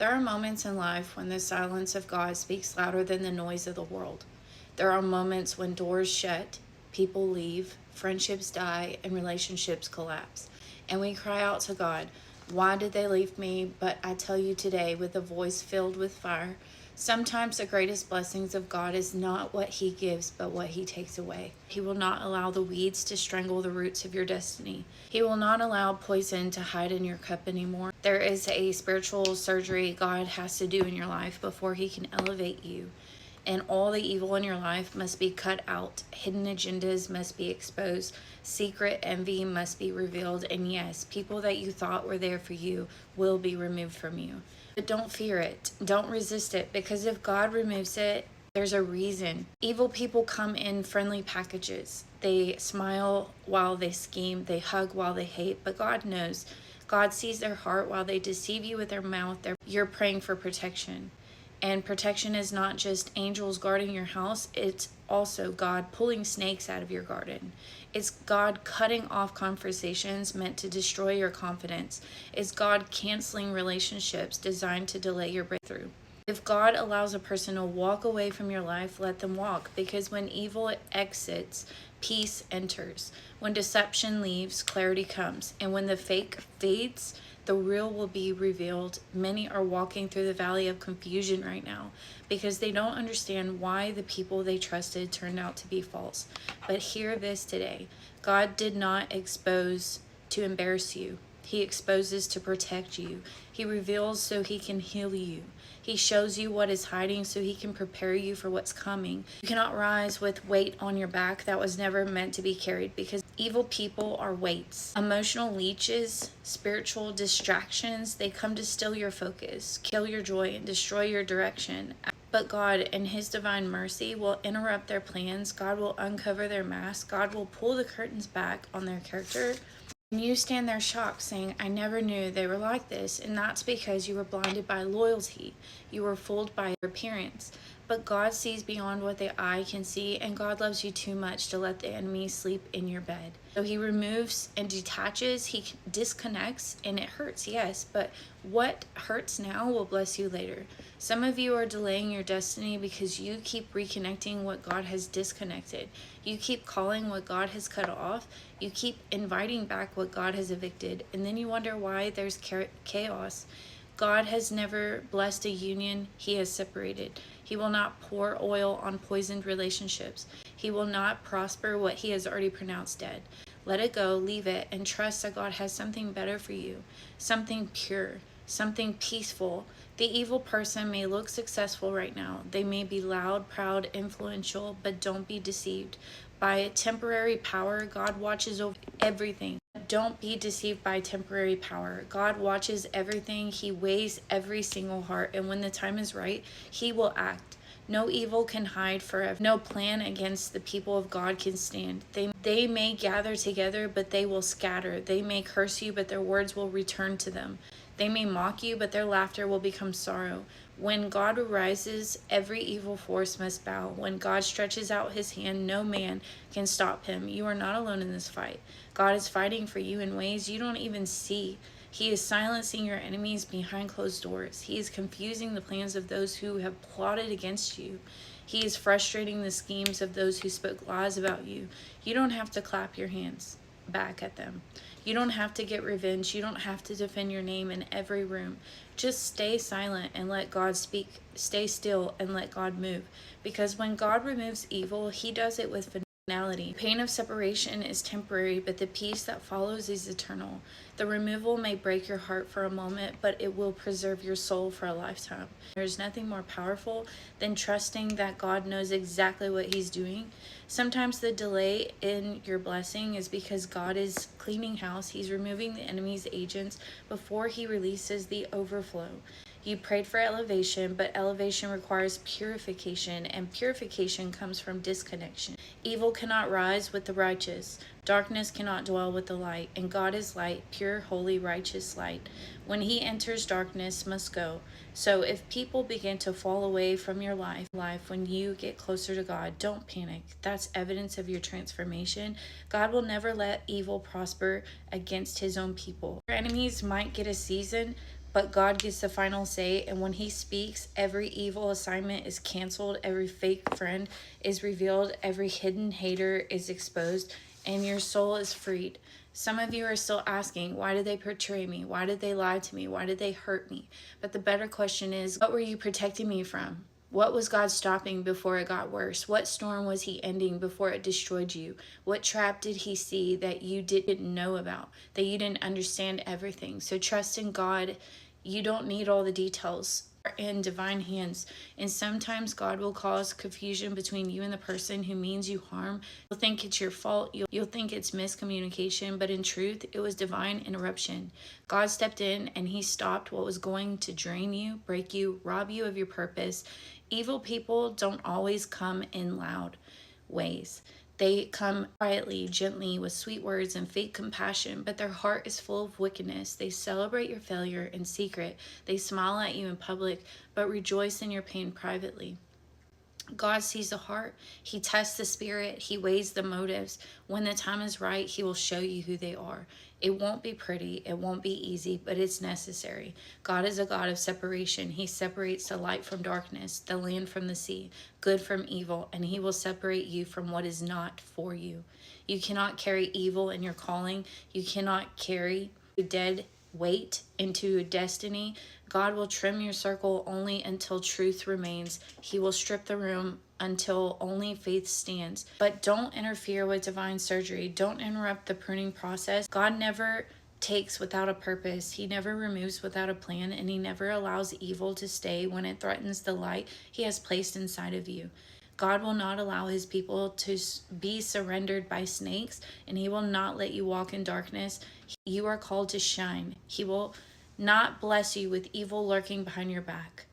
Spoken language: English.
There are moments in life when the silence of God speaks louder than the noise of the world. There are moments when doors shut, people leave, friendships die, and relationships collapse. And we cry out to God, "Why did they leave me?" But I tell you today, with a voice filled with fire, sometimes the greatest blessings of God is not what He gives, but what He takes away. He will not allow the weeds to strangle the roots of your destiny. He will not allow poison to hide in your cup anymore. There is a spiritual surgery God has to do in your life before He can elevate you. And all the evil in your life must be cut out. Hidden agendas must be exposed. Secret envy must be revealed. And yes, people that you thought were there for you will be removed from you. But don't fear it. Don't resist it, because if God removes it, there's a reason. Evil people come in friendly packages. They smile while they scheme. They hug while they hate. But God knows. God sees their heart. While they deceive you with their mouth, you're praying for protection. And protection is not just angels guarding your house, it's also God pulling snakes out of your garden. It's God cutting off conversations meant to destroy your confidence. It's God canceling relationships designed to delay your breakthrough. If God allows a person to walk away from your life, let them walk, because when evil exits, peace enters. When deception leaves, clarity comes. And when the fake fades, the real will be revealed. Many are walking through the valley of confusion right now because they don't understand why the people they trusted turned out to be false. But hear this today: God did not expose to embarrass you. He exposes to protect you. He reveals so He can heal you. He shows you what is hiding so He can prepare you for what's coming. You cannot rise with weight on your back that was never meant to be carried, because evil people are weights. Emotional leeches, spiritual distractions, they come to steal your focus, kill your joy, and destroy your direction. But God, in His divine mercy, will interrupt their plans. God will uncover their mask. God will pull the curtains back on their character. And you stand there shocked, saying, "I never knew they were like this." And that's because you were blinded by loyalty. You were fooled by your appearance. But God sees beyond what the eye can see, and God loves you too much to let the enemy sleep in your bed. So He removes and detaches, He disconnects, and it hurts, yes, but what hurts now will bless you later. Some of you are delaying your destiny because you keep reconnecting what God has disconnected. You keep calling what God has cut off. You keep inviting back what God has evicted. And then you wonder why there's chaos. God has never blessed a union He has separated. He will not pour oil on poisoned relationships. He will not prosper what He has already pronounced dead. Let it go, leave it, and trust that God has something better for you, something pure, something peaceful. The evil person may look successful right now. They may be loud, proud, influential, but don't be deceived. By temporary power, God watches over everything. Don't be deceived by temporary power. God watches everything. He weighs every single heart, and when the time is right, He will act. No evil can hide forever. No plan against the people of God can stand. They may gather together, but they will scatter. They may curse you, but their words will return to them. They may mock you, but their laughter will become sorrow. When God arises, every evil force must bow. When God stretches out His hand, no man can stop Him. You are not alone in this fight. God is fighting for you in ways you don't even see. He is silencing your enemies behind closed doors. He is confusing the plans of those who have plotted against you. He is frustrating the schemes of those who spoke lies about you. You don't have to clap your hands back at them. You don't have to get revenge. You don't have to defend your name in every room. Just stay silent and let God speak. Stay still and let God move. Because when God removes evil, He does it with finality. Pain of separation is temporary, but the peace that follows is eternal. The removal may break your heart for a moment, but it will preserve your soul for a lifetime. There's nothing more powerful than trusting that God knows exactly what He's doing. Sometimes the delay in your blessing is because God is cleaning house. He's removing the enemy's agents before He releases the overflow. You prayed for elevation, but elevation requires purification, and purification comes from disconnection. Evil cannot rise with the righteous. Darkness cannot dwell with the light, and God is light, pure, holy, righteous light. When He enters, darkness must go. So if people begin to fall away from your life when you get closer to God, don't panic. That's evidence of your transformation. God will never let evil prosper against His own people. Your enemies might get a season, but God gets the final say. And when He speaks, every evil assignment is canceled, every fake friend is revealed, every hidden hater is exposed, and your soul is freed. Some of you are still asking, why did they betray me? Why did they lie to me? Why did they hurt me? But the better question is, what were you protecting me from? What was God stopping before it got worse? What storm was He ending before it destroyed you? What trap did He see that you didn't know about, that you didn't understand everything? So trust in God. You don't need all the details. Are in divine hands, and sometimes God will cause confusion between you and the person who means you harm. You'll think it's your fault, you'll think it's miscommunication, but in truth it was divine interruption. God stepped in and He stopped what was going to drain you, break you, rob you of your purpose. Evil people don't always come in loud ways. They come quietly, gently, with sweet words and fake compassion, but their heart is full of wickedness. They celebrate your failure in secret. They smile at you in public, but rejoice in your pain privately. God sees the heart. He tests the spirit. He weighs the motives. When the time is right, He will show you who they are. It won't be pretty. It won't be easy, but it's necessary. God is a God of separation. He separates the light from darkness, the land from the sea, good from evil, and He will separate you from what is not for you. You cannot carry evil in your calling. You cannot carry dead weight into destiny. God will trim your circle only until truth remains. He will strip the room until only faith stands. But don't interfere with divine surgery. Don't interrupt the pruning process. God never takes without a purpose. He never removes without a plan, and He never allows evil to stay when it threatens the light He has placed inside of you. God will not allow His people to be surrendered by snakes, and He will not let you walk in darkness. You are called to shine. He will not bless you with evil lurking behind your back.